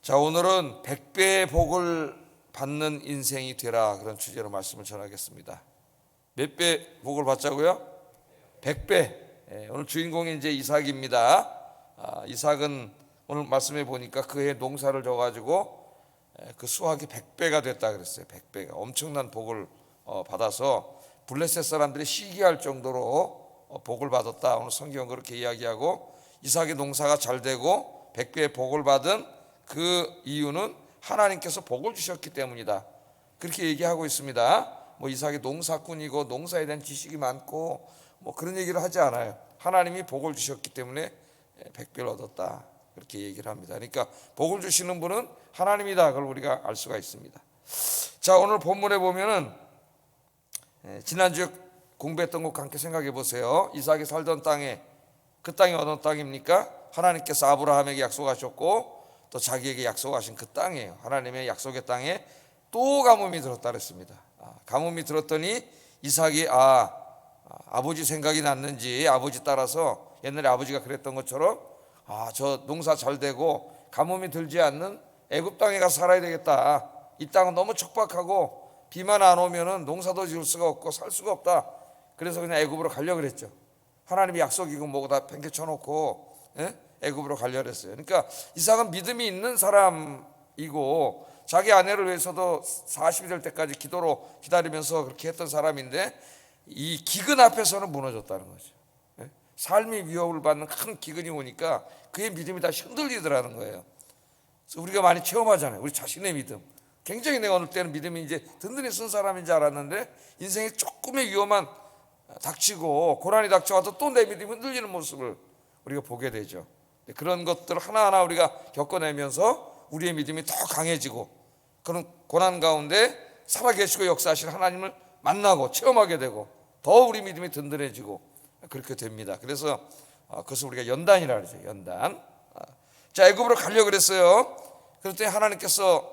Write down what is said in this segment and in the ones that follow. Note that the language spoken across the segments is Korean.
자, 오늘은 100배의 복을 받는 인생이 되라, 그런 주제로 말씀을 전하겠습니다. 몇 배 복을 받자고요? 100배. 오늘 주인공이 이제 이삭입니다. 이삭은 오늘 말씀해 보니까 그해 농사를 져가지고 그 수확이 100배가 됐다 그랬어요. 100배가 엄청난 복을 받아서 블레셋 사람들이 시기할 정도로 복을 받았다. 오늘 성경은 그렇게 이야기하고, 이삭의 농사가 잘 되고 100배의 복을 받은 그 이유는 하나님께서 복을 주셨기 때문이다, 그렇게 얘기하고 있습니다. 뭐 이삭이 농사꾼이고 농사에 대한 지식이 많고 뭐 그런 얘기를 하지 않아요. 하나님이 복을 주셨기 때문에 100배를 얻었다, 그렇게 얘기를 합니다. 그러니까 복을 주시는 분은 하나님이다, 그걸 우리가 알 수가 있습니다. 자, 오늘 본문에 보면은 지난주에 공부했던 것과 함께 생각해 보세요. 이삭이 살던 땅에, 그 땅이 어느 땅입니까? 하나님께서 아브라함에게 약속하셨고 또 자기에게 약속하신 그 땅이에요. 하나님의 약속의 땅에 또 가뭄이 들었다 그랬습니다. 가뭄이 들었더니 이삭이 아버지 생각이 났는지 아버지 따라서, 옛날에 아버지가 그랬던 것처럼 저 농사 잘 되고 가뭄이 들지 않는 애굽 땅에 가서 살아야 되겠다. 이 땅은 너무 척박하고 비만 안 오면은 농사도 지을 수가 없고 살 수가 없다. 그래서 그냥 애굽으로 가려고 그랬죠. 하나님이 약속이고 뭐고 다 팽개쳐놓고 애굽으로 가려고 그랬어요. 그러니까 이삭은 믿음이 있는 사람이고 자기 아내를 위해서도 40이 될 때까지 기도로 기다리면서 그렇게 했던 사람인데, 이 기근 앞에서는 무너졌다는 거죠. 삶이 위협을 받는 큰 기근이 오니까 그의 믿음이 다시 흔들리더라는 거예요. 그래서 우리가 많이 체험하잖아요. 우리 자신의 믿음. 굉장히 내가 어느 때는 믿음이 이제 든든히 쓴 사람인 줄 알았는데 인생에 조금의 위험만 닥치고 고난이 닥쳐와도 또 내 믿음이 흔들리는 모습을 우리가 보게 되죠. 그런 것들 하나하나 우리가 겪어내면서 우리의 믿음이 더 강해지고, 그런 고난 가운데 살아계시고 역사하실 하나님을 만나고 체험하게 되고 더 우리 믿음이 든든해지고 그렇게 됩니다. 그래서 그것을 우리가 연단이라 그러죠. 연단. 자, 애굽으로 가려고 그랬어요. 그랬더니 하나님께서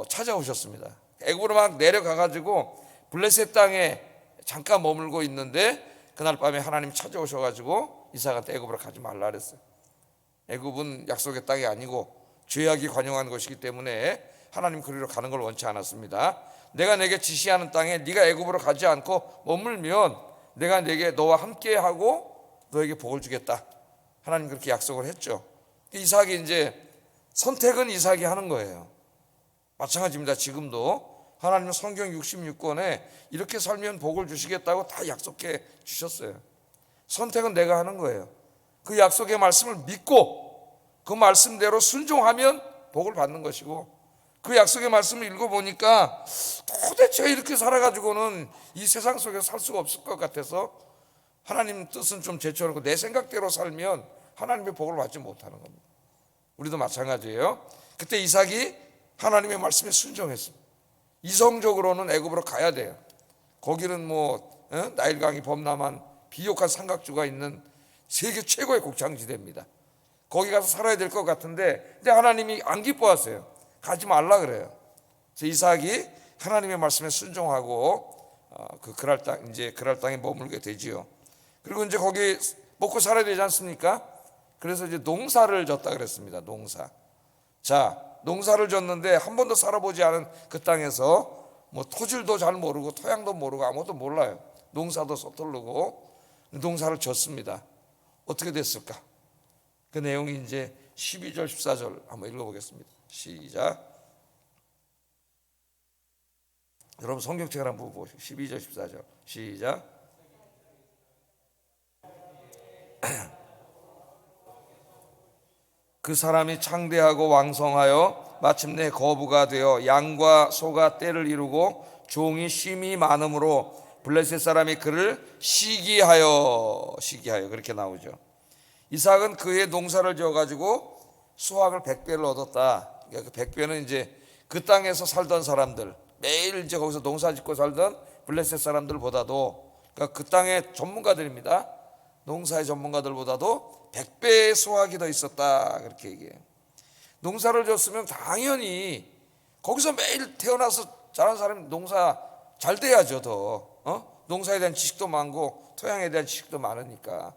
찾아오셨습니다. 애굽으로 막 내려가가지고 블레셋 땅에 잠깐 머물고 있는데 그날 밤에 하나님 찾아오셔가지고 이삭한테 애굽으로 가지 말라 그랬어요. 애굽은 약속의 땅이 아니고 죄악이 관영한 것이기 때문에 하나님 그리로 가는 걸 원치 않았습니다. 내가 내게 지시하는 땅에 네가 애굽으로 가지 않고 머물면 내가 내게 너와 함께하고 너에게 복을 주겠다, 하나님 그렇게 약속을 했죠. 이삭이 이제 선택은 이삭이 하는 거예요. 마찬가지입니다. 지금도 하나님은 성경 66권에 이렇게 살면 복을 주시겠다고 다 약속해 주셨어요. 선택은 내가 하는 거예요. 그 약속의 말씀을 믿고 그 말씀대로 순종하면 복을 받는 것이고, 그 약속의 말씀을 읽어보니까 도대체 이렇게 살아가지고는 이 세상 속에서 살 수가 없을 것 같아서 하나님 뜻은 좀 제쳐놓고 내 생각대로 살면 하나님의 복을 받지 못하는 겁니다. 우리도 마찬가지예요. 그때 이삭이 하나님의 말씀에 순종했습니다. 이성적으로는 애굽으로 가야 돼요. 거기는 나일강이 범람한 비옥한 삼각주가 있는 세계 최고의 곡창지대입니다. 거기 가서 살아야 될 것 같은데, 근데 하나님이 안 기뻐하세요. 가지 말라 그래요. 그래서 이삭이 하나님의 말씀에 순종하고 그랄 땅에 머물게 되지요. 그리고 이제 거기 먹고 살아야 되지 않습니까? 그래서 이제 농사를 졌다 그랬습니다. 농사. 자, 농사를 졌는데 한 번도 살아보지 않은 그 땅에서 토질도 잘 모르고 토양도 모르고 아무것도 몰라요. 농사도 서툴르고 농사를 졌습니다. 어떻게 됐을까? 그 내용이 이제 12절 14절 한번 읽어보겠습니다. 시작. 여러분 성경책을 한번 보시고 12절 14절 시작. 그 사람이 창대하고 왕성하여 마침내 거부가 되어 양과 소가 떼를 이루고 종이 쉼이 많음으로 블레셋 사람이 그를 시기하여 그렇게 나오죠. 이삭은 그의 농사를 지어가지고 수확을 100배를 얻었다. 그러니까 그 100배는 이제 그 땅에서 살던 사람들, 매일 이제 거기서 농사 짓고 살던 블레셋 사람들보다도, 그러니까 그 땅의 전문가들입니다. 농사의 전문가들보다도 100배의 수확이 더 있었다, 그렇게 얘기해요. 농사를 졌으면 당연히 거기서 매일 태어나서 자란 사람이 농사 잘 돼야죠. 더 농사에 대한 지식도 많고 토양에 대한 지식도 많으니까.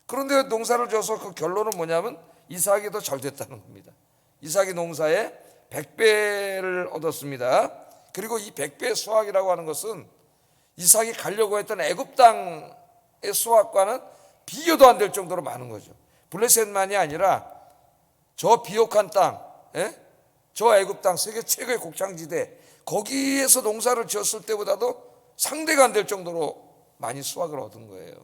그런데 농사를 져서 그 결론은 뭐냐면 이삭이 더 잘 됐다는 겁니다. 이삭이 농사에 100배를 얻었습니다. 그리고 이 100배 수확이라고 하는 것은 이삭이 가려고 했던 애굽 땅의 수확과는 비교도 안 될 정도로 많은 거죠. 블레셋만이 아니라 저 비옥한 땅, 저 애굽 땅, 세계 최고의 곡창지대, 거기에서 농사를 지었을 때보다도 상대가 안 될 정도로 많이 수확을 얻은 거예요.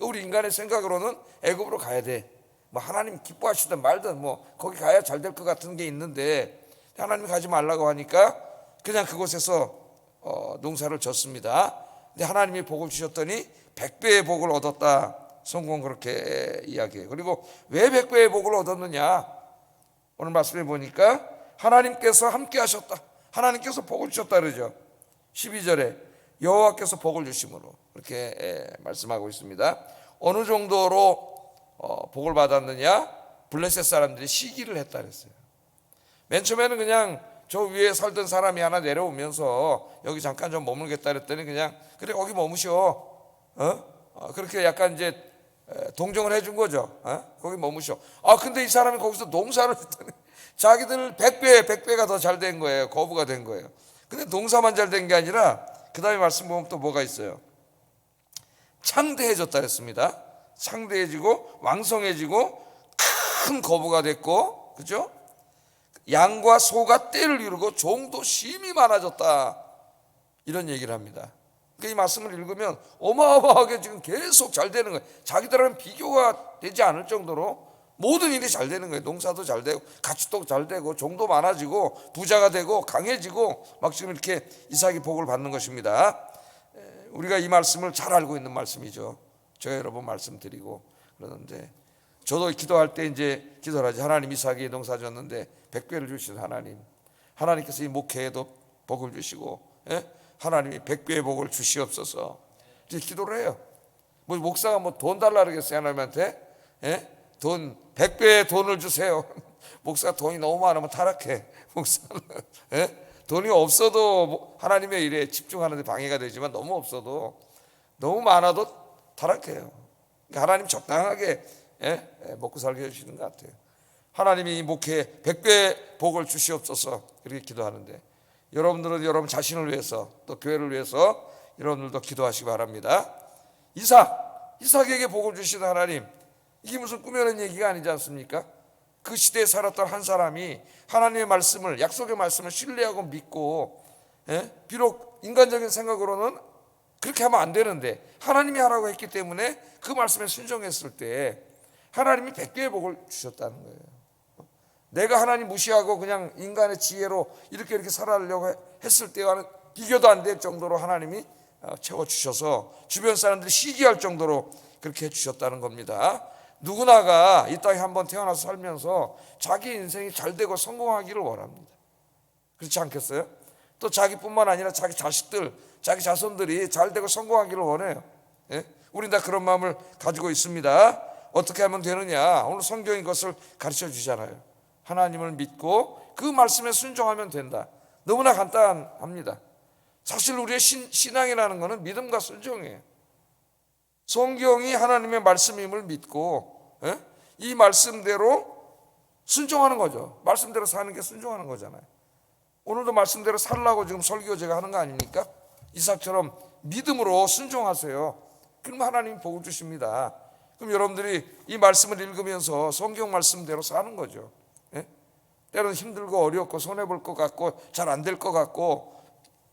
우리 인간의 생각으로는 애굽으로 가야 돼. 뭐 하나님 기뻐하시든 말든 뭐 거기 가야 잘 될 것 같은 게 있는데 하나님 가지 말라고 하니까 그냥 그곳에서 농사를 졌습니다. 근데 하나님이 복을 주셨더니 100배의 복을 얻었다. 성경 그렇게 이야기해요. 그리고 왜 100배의 복을 얻었느냐? 오늘 말씀해 보니까 하나님께서 함께 하셨다. 하나님께서 복을 주셨다 그러죠. 12절에 여호와께서 복을 주심으로 그렇게 말씀하고 있습니다. 어느 정도로 복을 받았느냐? 블레셋 사람들이 시기를 했다 그랬어요. 맨 처음에는 그냥 저 위에 살던 사람이 하나 내려오면서 여기 잠깐 좀 머물겠다 그랬더니 그냥 그래 거기 머무셔. 그렇게 약간 이제 동정을 해준 거죠. 거기 머무셔. 근데 이 사람이 거기서 농사를 했더니 자기들 100배가 더 잘 된 거예요. 거부가 된 거예요. 근데 농사만 잘 된 게 아니라 그 다음에 말씀 보면 또 뭐가 있어요. 창대해졌다 했습니다. 창대해지고 왕성해지고 큰 거부가 됐고, 그죠? 양과 소가 떼를 이루고 종도 심히 많아졌다. 이런 얘기를 합니다. 그러니까 이 말씀을 읽으면 어마어마하게 지금 계속 잘 되는 거예요. 자기들하고는 비교가 되지 않을 정도로 모든 일이 잘 되는 거예요. 농사도 잘 되고 가축도 잘 되고 종도 많아지고 부자가 되고 강해지고 막 지금 이렇게 이삭이 복을 받는 것입니다. 우리가 이 말씀을 잘 알고 있는 말씀이죠. 제가 여러 번 말씀드리고 그러는데 저도 기도할 때 이제 기도를 하지. 하나님 이삭이 농사 졌는데 100배를 주신 하나님, 하나님께서 이 목회에도 복을 주시고 하나님이 100배의 복을 주시옵소서 이제 기도를 해요. 뭐 목사가 뭐 돈 달라 그러겠어요 하나님한테? 돈 100배의 돈을 주세요. 목사가 돈이 너무 많으면 타락해. 목사는 돈이 없어도 하나님의 일에 집중하는 데 방해가 되지만 너무 없어도 너무 많아도 타락해요. 그러니까 하나님 적당하게 먹고 살게 해주시는 것 같아요. 하나님이 이 목회에 100배의 복을 주시옵소서 그렇게 기도하는데 여러분들은 여러분 자신을 위해서 또 교회를 위해서 여러분들도 기도하시기 바랍니다. 이삭에게 복을 주시는 하나님, 이게 무슨 꾸며낸 얘기가 아니지 않습니까? 그 시대에 살았던 한 사람이 하나님의 말씀을, 약속의 말씀을 신뢰하고 믿고 비록 인간적인 생각으로는 그렇게 하면 안 되는데 하나님이 하라고 했기 때문에 그 말씀에 순종했을 때 하나님이 100배의 복을 주셨다는 거예요. 내가 하나님 무시하고 그냥 인간의 지혜로 이렇게 살아가려고 했을 때와는 비교도 안 될 정도로 하나님이 채워주셔서 주변 사람들이 시기할 정도로 그렇게 해주셨다는 겁니다. 누구나가 이 땅에 한번 태어나서 살면서 자기 인생이 잘 되고 성공하기를 원합니다. 그렇지 않겠어요? 또 자기뿐만 아니라 자기 자식들, 자기 자손들이 잘 되고 성공하기를 원해요. 우린 다 그런 마음을 가지고 있습니다. 어떻게 하면 되느냐? 오늘 성경이 그것을 가르쳐 주잖아요. 하나님을 믿고 그 말씀에 순종하면 된다. 너무나 간단합니다. 사실 우리의 신앙이라는 것은 믿음과 순종이에요. 성경이 하나님의 말씀임을 믿고 이 말씀대로 순종하는 거죠. 말씀대로 사는 게 순종하는 거잖아요. 오늘도 말씀대로 살라고 지금 설교 제가 하는 거 아닙니까? 이삭처럼 믿음으로 순종하세요. 그럼 하나님이 복을 주십니다. 그럼 여러분들이 이 말씀을 읽으면서 성경 말씀대로 사는 거죠. 때로는 힘들고 어렵고 손해볼 것 같고 잘 안 될 것 같고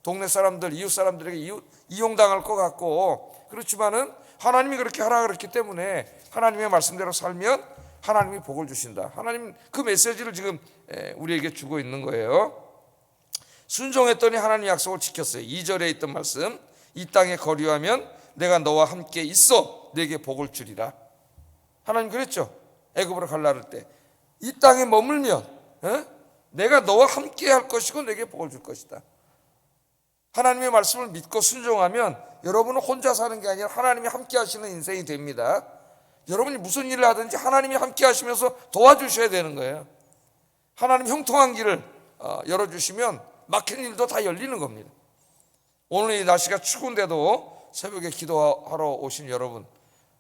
동네 사람들, 이웃 사람들에게 이용당할 것 같고 그렇지만은 하나님이 그렇게 하라 그랬기 때문에 하나님의 말씀대로 살면 하나님이 복을 주신다. 하나님 그 메시지를 지금 우리에게 주고 있는 거예요. 순종했더니 하나님 약속을 지켰어요. 2절에 있던 말씀, 이 땅에 거류하면 내가 너와 함께 있어 내게 복을 주리라. 하나님 그랬죠. 애굽으로 갈라를 때 이 땅에 머물면 내가 너와 함께 할 것이고 내게 복을 줄 것이다. 하나님의 말씀을 믿고 순종하면 여러분은 혼자 사는 게 아니라 하나님이 함께 하시는 인생이 됩니다. 여러분이 무슨 일을 하든지 하나님이 함께 하시면서 도와주셔야 되는 거예요. 하나님 형통한 길을 열어주시면 막힌 일도 다 열리는 겁니다. 오늘 이 날씨가 추운데도 새벽에 기도하러 오신 여러분,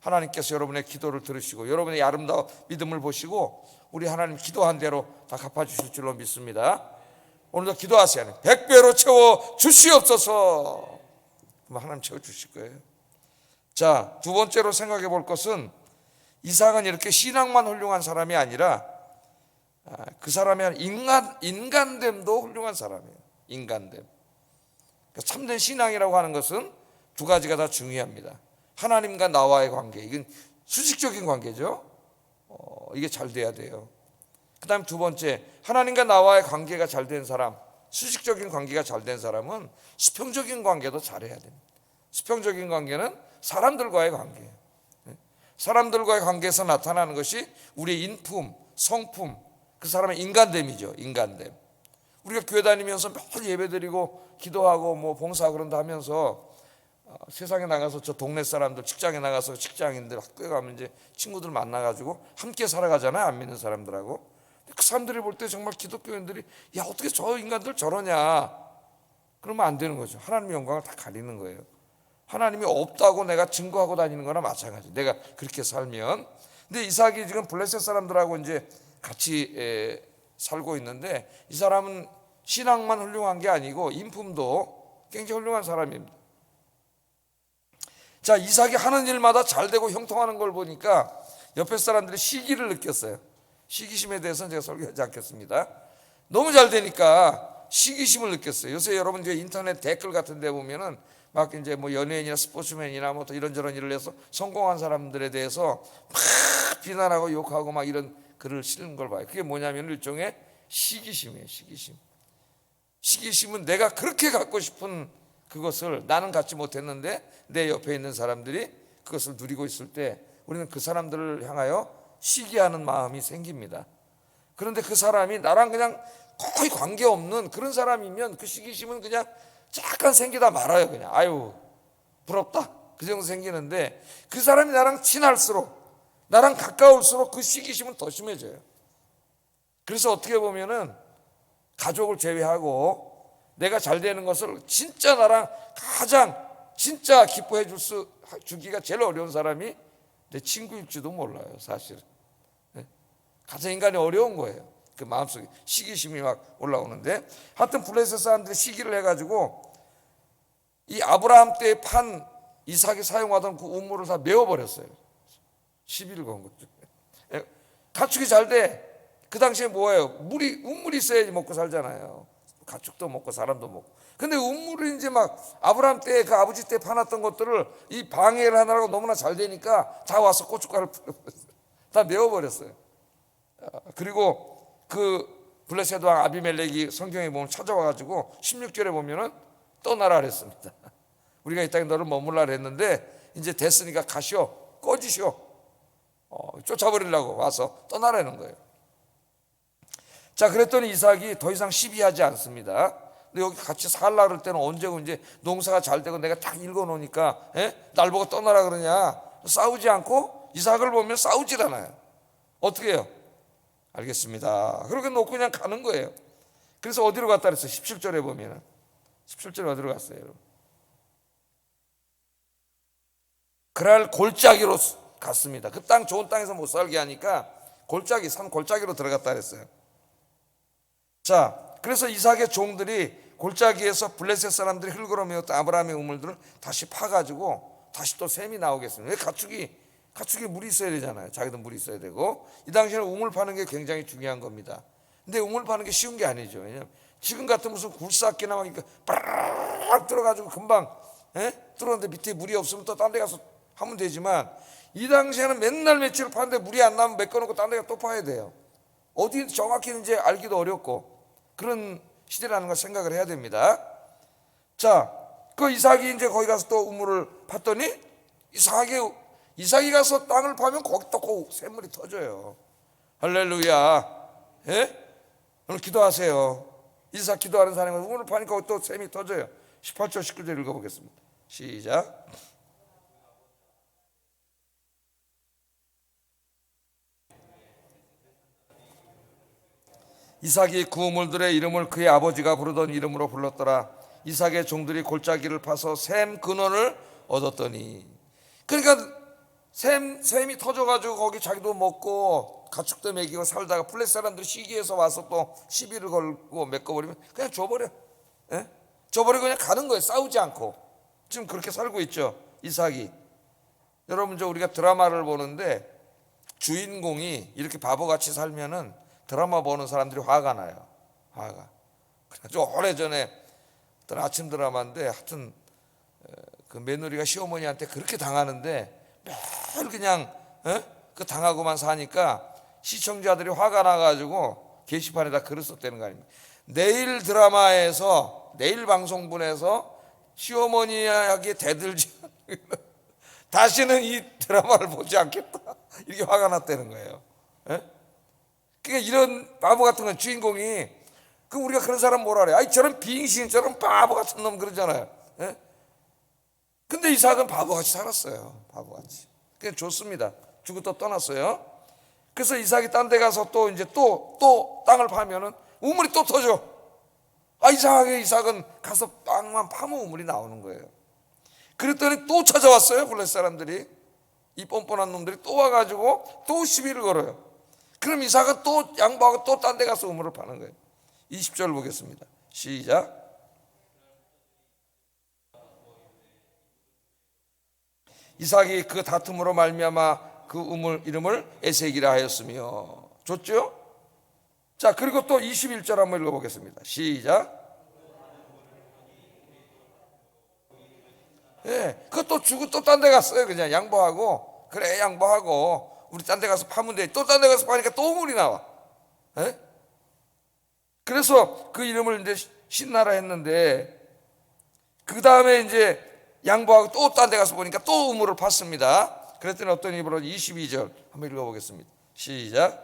하나님께서 여러분의 기도를 들으시고 여러분의 아름다운 믿음을 보시고 우리 하나님 기도한 대로 다 갚아주실 줄로 믿습니다. 오늘도 기도하세요. 100배로 채워 주시옵소서. 그럼 하나님 채워주실 거예요. 자, 두 번째로 생각해 볼 것은 이삭은 이렇게 신앙만 훌륭한 사람이 아니라 그 사람의 인간됨도 훌륭한 사람이에요. 인간됨. 참된 신앙이라고 하는 것은 두 가지가 다 중요합니다. 하나님과 나와의 관계, 이건 수직적인 관계죠. 이게 잘 돼야 돼요. 그 다음 두 번째, 하나님과 나와의 관계가 잘 된 사람, 수직적인 관계가 잘 된 사람은 수평적인 관계도 잘해야 됩니다. 수평적인 관계는 사람들과의 관계예요. 사람들과의 관계에서 나타나는 것이 우리의 인품, 성품, 그 사람의 인간됨이죠. 인간됨. 우리가 교회 다니면서 매일 예배드리고 기도하고 뭐 봉사하고 그런다 하면서 세상에 나가서 저 동네 사람들, 직장에 나가서 직장인들, 학교에 가면 이제 친구들 만나가지고 함께 살아가잖아요. 안 믿는 사람들하고. 그 사람들이 볼 때 정말 기독교인들이 야, 어떻게 저 인간들 저러냐, 그러면 안 되는 거죠. 하나님의 영광을 다 가리는 거예요. 하나님이 없다고 내가 증거하고 다니는 거나 마찬가지. 내가 그렇게 살면. 근데 이삭이 지금 블레셋 사람들하고 이제 같이 살고 있는데 이 사람은 신앙만 훌륭한 게 아니고 인품도 굉장히 훌륭한 사람입니다. 자, 이삭이 하는 일마다 잘 되고 형통하는 걸 보니까 옆에 사람들이 시기를 느꼈어요. 시기심에 대해서는 제가 설교하지 않겠습니다. 너무 잘 되니까 시기심을 느꼈어요. 요새 여러분 이제 인터넷 댓글 같은 데 보면은 막 이제 뭐 연예인이나 스포츠맨이나 뭐 또 이런저런 일을 해서 성공한 사람들에 대해서 막 비난하고 욕하고 막 이런 글을 실는 걸 봐요. 그게 뭐냐면 일종의 시기심이에요. 시기심. 시기심은 내가 그렇게 갖고 싶은 그것을 나는 갖지 못했는데 내 옆에 있는 사람들이 그것을 누리고 있을 때 우리는 그 사람들을 향하여 시기하는 마음이 생깁니다. 그런데 그 사람이 나랑 그냥 거의 관계없는 그런 사람이면 그 시기심은 그냥 잠깐 생기다 말아요. 그냥 아유 부럽다 그 정도 생기는데 그 사람이 나랑 친할수록 나랑 가까울수록 그 시기심은 더 심해져요. 그래서 어떻게 보면은 가족을 제외하고 내가 잘 되는 것을 진짜 나랑 가장 진짜 기뻐해 주기가 제일 어려운 사람이 내 친구일지도 몰라요. 사실은 가장 인간이 어려운 거예요. 그 마음속에 시기심이 막 올라오는데 하여튼 블레셋 사람들이 시기를 해가지고 이 아브라함 때 판 이삭이 사용하던 그 우물을 다 메워버렸어요. 시비를 건 거죠. 가축이 잘 돼. 그 당시에 뭐예요? 우물이 있어야지 먹고 살잖아요. 가축도 먹고 사람도 먹고. 근데 우물을 이제 막 아브라함 때 그 아버지 때 파놨던 것들을 이 방해를 하느라고 너무나 잘 되니까 다 와서 고춧가루를 다 메워버렸어요. 그리고 그 블레셋 왕 아비멜렉이 성경에 보면 찾아와가지고 16절에 보면은 떠나라 그랬습니다. 우리가 이 땅에 너를 머물라 그랬는데 이제 됐으니까 가시오, 꺼지시오. 쫓아버리려고 와서 떠나라는 거예요. 자, 그랬더니 이삭이 더 이상 시비하지 않습니다. 근데 여기 같이 살라 그럴 때는 언제고 이제 농사가 잘 되고 내가 딱 읽어놓으니까 날 보고 떠나라 그러냐. 싸우지 않고 이삭을 보면 싸우질 않아요. 어떻게 해요? 알겠습니다. 그렇게 놓고 그냥 가는 거예요. 그래서 어디로 갔다 그랬어요? 17절에 보면은 17절에 어디로 갔어요? 여러분? 그랄 골짜기로 갔습니다. 그 땅 좋은 땅에서 못 살게 하니까 골짜기, 산 골짜기로 들어갔다 그랬어요. 자, 그래서 이삭의 종들이 골짜기에서 블레셋 사람들이 흙으로 메웠던 아브라함의 우물들을 다시 파가지고 다시 또 샘이 나오겠습니다. 왜 가축이 물이 있어야 되잖아요. 자기도 물이 있어야 되고. 이 당시에는 우물 파는 게 굉장히 중요한 겁니다. 근데 우물 파는 게 쉬운 게 아니죠. 왜냐면 지금 같은 무슨 굴삭기나 막 빠르르 들어가지고 금방 들어오는데 밑에 물이 없으면 또 딴 데 가서 하면 되지만 이 당시에는 맨날 며칠 파는데 물이 안 나면 메꿔놓고 딴 데 가서 또 파야 돼요. 어디 정확히 이제 알기도 어렵고 그런 시대라는 걸 생각을 해야 됩니다. 자, 그 이삭이 이제 거기 가서 또 우물을 팠더니 이삭이 가서 땅을 파면 거기 또 샘물이 터져요. 할렐루야. 오늘 기도하세요. 이삭 기도하는 사람은 우물을 파니까 또 샘이 터져요. 18절 19절 읽어보겠습니다. 시작. 이삭이 그 우물들의 이름을 그의 아버지가 부르던 이름으로 불렀더라. 이삭의 종들이 골짜기를 파서 샘 근원을 얻었더니, 그러니까 샘이 터져가지고 거기 자기도 먹고 가축도 먹이고 살다가 블레셋 사람들이 시기해서 와서 또 시비를 걸고 메꿔버리면 그냥 줘버려. 예? 줘버리고 그냥 가는 거예요. 싸우지 않고. 지금 그렇게 살고 있죠, 이삭이. 여러분, 우리가 드라마를 보는데 주인공이 이렇게 바보같이 살면은 드라마 보는 사람들이 화가 나요. 화가. 그래서 오래전에 어떤 아침 드라마인데 하여튼 그 며느리가 시어머니한테 그렇게 당하는데 매일 그냥 그 당하고만 사니까 시청자들이 화가 나가지고 게시판에다 글을 썼다는 거 아닙니까? 내일 드라마에서, 내일 방송분에서 시어머니에게 대들지 다시는 이 드라마를 보지 않겠다, 이렇게 화가 났다는 거예요. 그러니까 이런 바보 같은 건 주인공이, 그럼 우리가 그런 사람 뭐라 그래요? 아이, 저런 빙신, 저런 바보 같은 놈 그러잖아요. 근데 이삭은 바보같이 살았어요. 바보같이. 그냥 좋습니다. 주고 또 떠났어요. 그래서 이삭이 딴 데 가서 또 이제 또 땅을 파면은 우물이 또 터져. 이상하게 이삭은 가서 땅만 파면 우물이 나오는 거예요. 그랬더니 또 찾아왔어요. 블레셋 사람들이. 이 뻔뻔한 놈들이 또 와가지고 또 시비를 걸어요. 그럼 이삭은 또 양보하고 또 딴 데 가서 우물을 파는 거예요. 20절 보겠습니다. 시작. 이삭이 그 다툼으로 말미암아 그 우물 이름을 에색이라 하였으며. 좋죠? 자, 그리고 또 21절 한번 읽어보겠습니다. 시작. 그것도 주고 또 딴 데 갔어요. 그냥 양보하고, 그래 양보하고 우리 딴 데 가서 파면 돼. 또 딴 데 가서 파니까 또 우물이 나와. 그래서 그 이름을 이제 신나라 했는데, 그 다음에 이제 양보하고 또 딴 데 가서 보니까 또 우물을 팠습니다. 그랬더니 어떤 일이 벌어져? 22절 한번 읽어보겠습니다. 시작.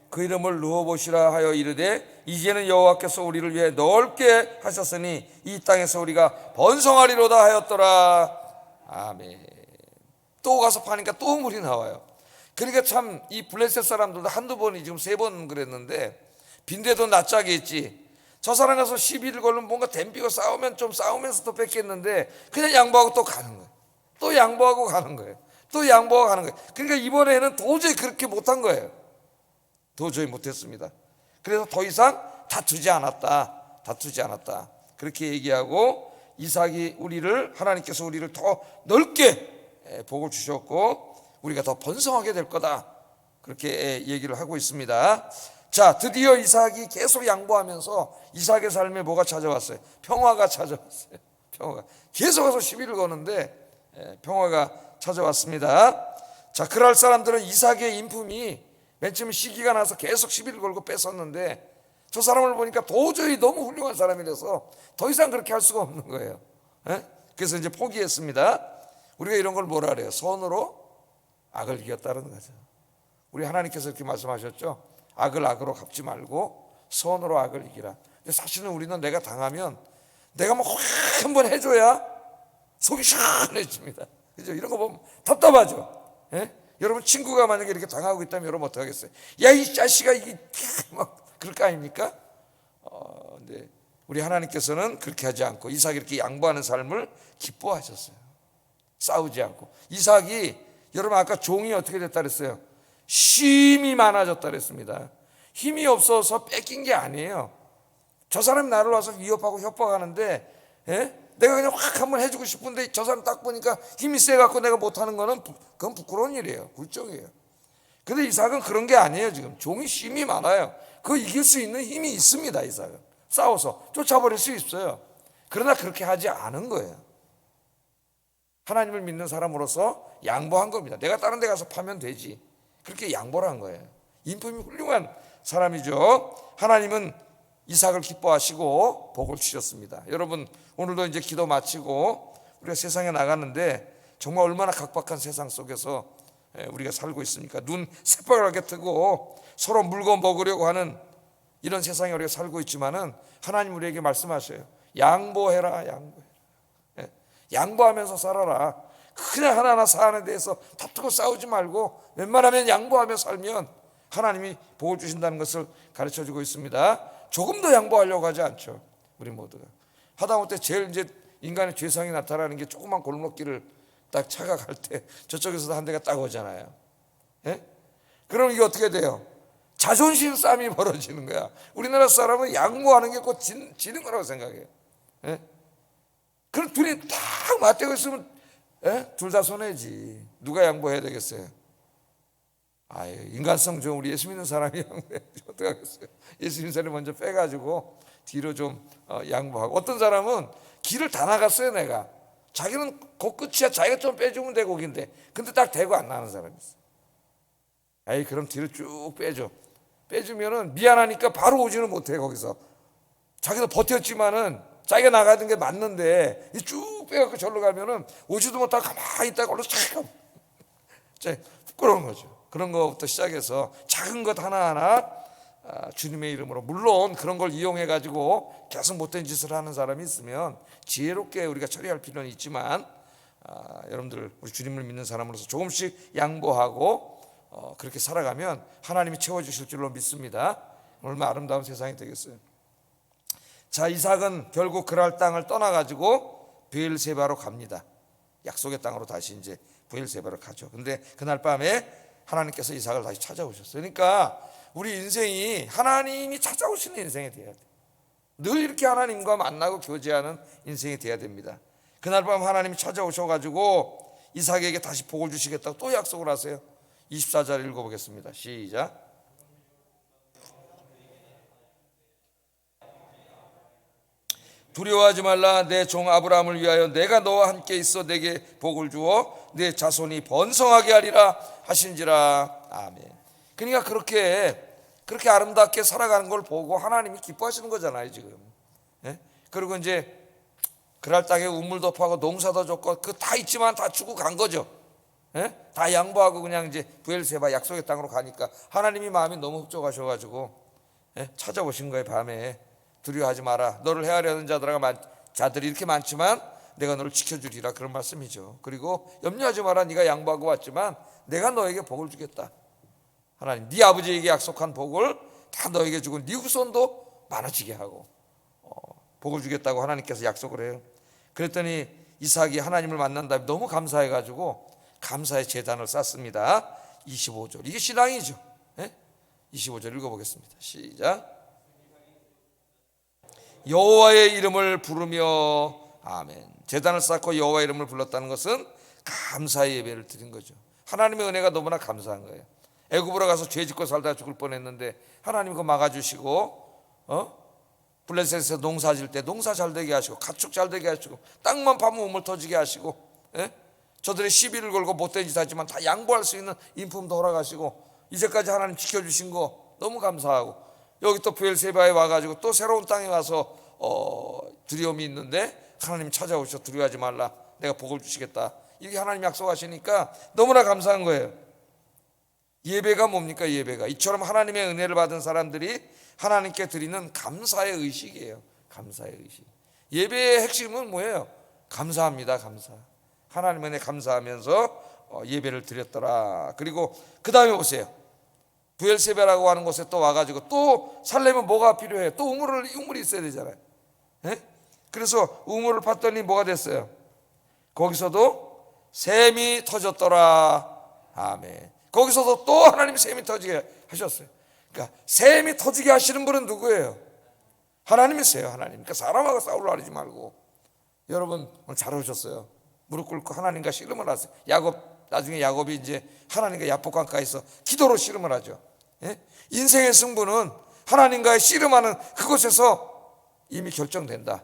그 이름을 르호봇이라 하여 이르되 이제는 여호와께서 우리를 위해 넓게 하셨으니 이 땅에서 우리가 번성하리로다 하였더라. 아멘. 또 가서 파니까 또 우물이 나와요. 그러니까 참 이 블레셋 사람들도 한두 번이 지금 3번 그랬는데, 빈대도 낯짝이 있지. 저 사람 가서 시비를 걸면 뭔가 댐비고 싸우면 좀 싸우면서 또 뺏겠는데 그냥 양보하고 또 가는 거예요. 또 양보하고 가는 거예요. 또 양보하고 가는 거예요. 그러니까 이번에는 도저히 그렇게 못한 거예요. 도저히 못했습니다. 그래서 더 이상 다투지 않았다. 그렇게 얘기하고, 이삭이 하나님께서 우리를 더 넓게 복을 주셨고 우리가 더 번성하게 될 거다, 그렇게 얘기를 하고 있습니다. 자, 드디어 이삭이 계속 양보하면서 이삭의 삶에 뭐가 찾아왔어요? 평화가 찾아왔어요. 평화가. 계속해서 시비를 거는데 평화가 찾아왔습니다. 자, 그럴 사람들은 이삭의 인품이 맨 처음 시기가 나서 계속 시비를 걸고 뺏었는데, 저 사람을 보니까 도저히 너무 훌륭한 사람이라서 더 이상 그렇게 할 수가 없는 거예요. 그래서 이제 포기했습니다. 우리가 이런 걸 뭐라 그래요? 손으로 악을 이겼다는 거죠. 우리 하나님께서 이렇게 말씀하셨죠. 악을 악으로 갚지 말고 손으로 악을 이기라. 근데 사실은 우리는 내가 당하면 내가 뭐 한번 해줘야 속이 시원해집니다. 그죠? 이런 거 보면 답답하죠. 여러분, 친구가 만약에 이렇게 당하고 있다면 여러분 어떡하겠어요? 야, 이 자식아, 이게 막 그럴 거 아닙니까? 근데 우리 하나님께서는 그렇게 하지 않고 이삭이 이렇게 양보하는 삶을 기뻐하셨어요. 싸우지 않고. 이삭이, 여러분 아까 종이 어떻게 됐다 그랬어요? 힘이 많아졌다 그랬습니다. 힘이 없어서 뺏긴 게 아니에요. 저 사람이 나를 와서 위협하고 협박하는데 내가 그냥 확 한번 해주고 싶은데 저 사람 딱 보니까 힘이 세갖고 내가 못하는 거는 그건 부끄러운 일이에요. 굴종이에요. 근데 이삭은 그런 게 아니에요. 지금 종이 힘이 많아요. 그거 이길 수 있는 힘이 있습니다. 이삭은 싸워서 쫓아버릴 수 있어요. 그러나 그렇게 하지 않은 거예요. 하나님을 믿는 사람으로서 양보한 겁니다. 내가 다른 데 가서 파면 되지, 그렇게 양보를 한 거예요. 인품이 훌륭한 사람이죠. 하나님은 이삭을 기뻐하시고 복을 주셨습니다. 여러분, 오늘도 이제 기도 마치고 우리가 세상에 나갔는데 정말 얼마나 각박한 세상 속에서 우리가 살고 있습니까? 눈 새빨갛게 뜨고 서로 물고 먹으려고 하는 이런 세상에 우리가 살고 있지만은 하나님 우리에게 말씀하셔요. 양보해라. 양보하면서 살아라. 그냥 하나하나 사안에 대해서 다투고 싸우지 말고 웬만하면 양보하며 살면 하나님이 복을 주신다는 것을 가르쳐주고 있습니다. 조금 더 양보하려고 하지 않죠. 우리 모두가 하다못해 제일 이제 인간의 죄성이 나타나는 게 조그만 골목길을 딱 차가 갈 때 저쪽에서도 한 대가 딱 오잖아요. 예? 그럼 이게 어떻게 돼요? 자존심 싸움이 벌어지는 거야. 우리나라 사람은 양보하는 게 곧 지는 거라고 생각해요. 예? 그럼 둘이 딱 맞대고 있으면 둘 다 손해지. 누가 양보해야 되겠어요? 아유, 인간성 좀 우리 예수 믿는 사람이 양보해야지. 어떡하겠어요? 예수 믿는 사람이 먼저 빼가지고 뒤로 좀 양보하고. 어떤 사람은 길을 다 나갔어요. 내가 자기는 그 끝이야. 자기가 좀 빼주면 되고 긴데 근데 딱 대고 안 나는 사람이 있어. 에이, 그럼 뒤로 쭉 빼줘. 빼주면은 미안하니까 바로 오지는 못해. 거기서 자기도 버텼지만은 자기가 나가던 게 맞는데 쭉 빼갖고 절로 가면은 오지도 못하고 가만히 있다가 얼른 잠깐 부끄러운 거죠. 그런 것부터 시작해서 작은 것 하나하나 주님의 이름으로, 물론 그런 걸 이용해 가지고 계속 못된 짓을 하는 사람이 있으면 지혜롭게 우리가 처리할 필요는 있지만 여러분들 우리 주님을 믿는 사람으로서 조금씩 양보하고 그렇게 살아가면 하나님이 채워주실 줄로 믿습니다. 얼마나 아름다운 세상이 되겠어요. 자, 이삭은 결국 그랄 땅을 떠나가지고 브엘세바로 갑니다. 약속의 땅으로 다시 이제 브엘세바로 가죠. 근데 그날 밤에 하나님께서 이삭을 다시 찾아오셨어요. 그러니까 우리 인생이 하나님이 찾아오시는 인생이 돼야 돼. 늘 이렇게 하나님과 만나고 교제하는 인생이 돼야 됩니다. 그날 밤 하나님이 찾아오셔가지고 이삭에게 다시 복을 주시겠다고 또 약속을 하세요. 24절 읽어보겠습니다. 시작. 두려워하지 말라. 내 종 아브라함을 위하여 내가 너와 함께 있어 내게 복을 주어 내 자손이 번성하게 하리라 하신지라. 아멘. 그러니까 그렇게 아름답게 살아가는 걸 보고 하나님이 기뻐하시는 거잖아요 지금. 예? 그리고 이제 그랄 땅에 우물도 파고 농사도 줬고 그 다 있지만 다 주고 간 거죠. 예? 다 양보하고 그냥 이제 브엘세바 약속의 땅으로 가니까 하나님이 마음이 너무 흡족하셔가지고 찾아오신 거예요. 밤에 두려워하지 마라. 너를 헤아려는 자들이 이렇게 많지만 내가 너를 지켜주리라, 그런 말씀이죠. 그리고 염려하지 마라. 네가 양보하고 왔지만 내가 너에게 복을 주겠다. 하나님 네 아버지에게 약속한 복을 다 너에게 주고 네 후손도 많아지게 하고 복을 주겠다고 하나님께서 약속을 해요. 그랬더니 이삭이 하나님을 만난 다음에 너무 감사해가지고 감사의 제단을 쌓습니다. 25절 이게 신앙이죠. 25절 읽어보겠습니다. 시작. 여호와의 이름을 부르며. 아멘. 제단을 쌓고 여호와의 이름을 불렀다는 것은 감사의 예배를 드린 거죠. 하나님의 은혜가 너무나 감사한 거예요. 애굽으로 가서 죄 짓고 살다가 죽을 뻔했는데 하나님 그거 막아주시고 블레셋에서 농사 질 때 농사 잘 되게 하시고 가축 잘 되게 하시고 땅만 파면 우물 터지게 하시고 저들의 시비를 걸고 못된 짓 하지만 다 양보할 수 있는 인품도 허락하시고 이제까지 하나님 지켜주신 거 너무 감사하고, 여기 또 브엘세바에 와가지고 또 새로운 땅에 와서 두려움이 있는데 하나님 찾아오셔. 두려워하지 말라. 내가 복을 주시겠다. 이렇게 하나님 약속하시니까 너무나 감사한 거예요. 예배가 뭡니까? 예배가 이처럼 하나님의 은혜를 받은 사람들이 하나님께 드리는 감사의 의식이에요. 감사의 의식. 예배의 핵심은 뭐예요? 감사합니다. 감사. 하나님 은혜 감사하면서 예배를 드렸더라. 그리고 그 다음에 보세요. 브엘세바라고 하는 곳에 또 와가지고 또 살려면 뭐가 필요해요? 또 우물이 있어야 되잖아요. 그래서 우물을 팠더니 뭐가 됐어요? 거기서도 샘이 터졌더라. 아멘. 거기서도 또 하나님이 샘이 터지게 하셨어요. 그러니까 샘이 터지게 하시는 분은 누구예요? 하나님이세요. 하나님. 그러니까 사람하고 싸우려 하지 말고. 여러분 오늘 잘 오셨어요. 무릎 꿇고 하나님과 씨름을 하세요. 나중에 야곱이 이제 하나님과 야복강가에서 기도로 씨름을 하죠. 인생의 승부는 하나님과의 씨름하는 그곳에서 이미 결정된다.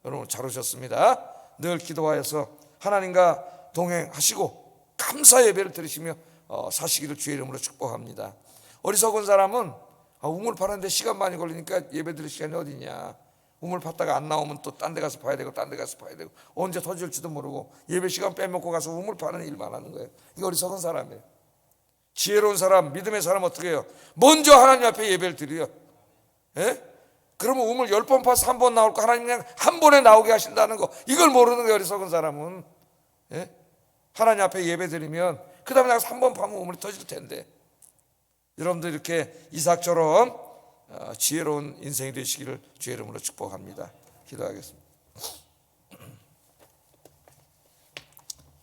여러분 잘 오셨습니다. 늘 기도하여서 하나님과 동행하시고 감사 예배를 드리시며 사시기를 주의 이름으로 축복합니다. 어리석은 사람은 우물 파는데 시간 많이 걸리니까 예배 드릴 시간이 어디냐. 우물 팠다가 안 나오면 또 딴 데 가서 봐야 되고 딴 데 가서 봐야 되고 언제 터질지도 모르고 예배 시간 빼먹고 가서 우물 파는 일만 하는 거예요. 이거 어리석은 사람이에요. 지혜로운 사람, 믿음의 사람 어떻게 해요? 먼저 하나님 앞에 예배를 드려요. 그러면 우물 10번 파서 한 번 나올 거 하나님 그냥 한 번에 나오게 하신다는 거, 이걸 모르는 거예요. 어리석은 사람은. 하나님 앞에 예배 드리면 그 다음에 나가서 한 번 파면 우물이 터질 텐데. 여러분들 이렇게 이삭처럼 지혜로운 인생이 되시기를 주의 이름으로 축복합니다. 기도하겠습니다.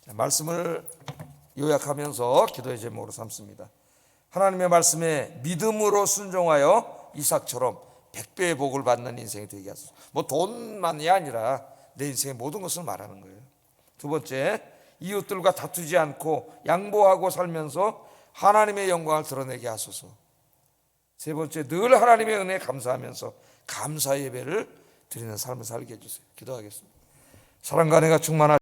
말씀을 요약하면서 기도의 제목으로 삼습니다. 하나님의 말씀에 믿음으로 순종하여 이삭처럼 100배의 복을 받는 인생이 되게 하소서. 뭐 돈만이 아니라 내 인생의 모든 것을 말하는 거예요. 두 번째, 이웃들과 다투지 않고 양보하고 살면서 하나님의 영광을 드러내게 하소서. 세 번째, 늘 하나님의 은혜에 감사하면서 감사 예배를 드리는 삶을 살게 해주세요. 기도하겠습니다. 사랑과 은혜가 충만하시고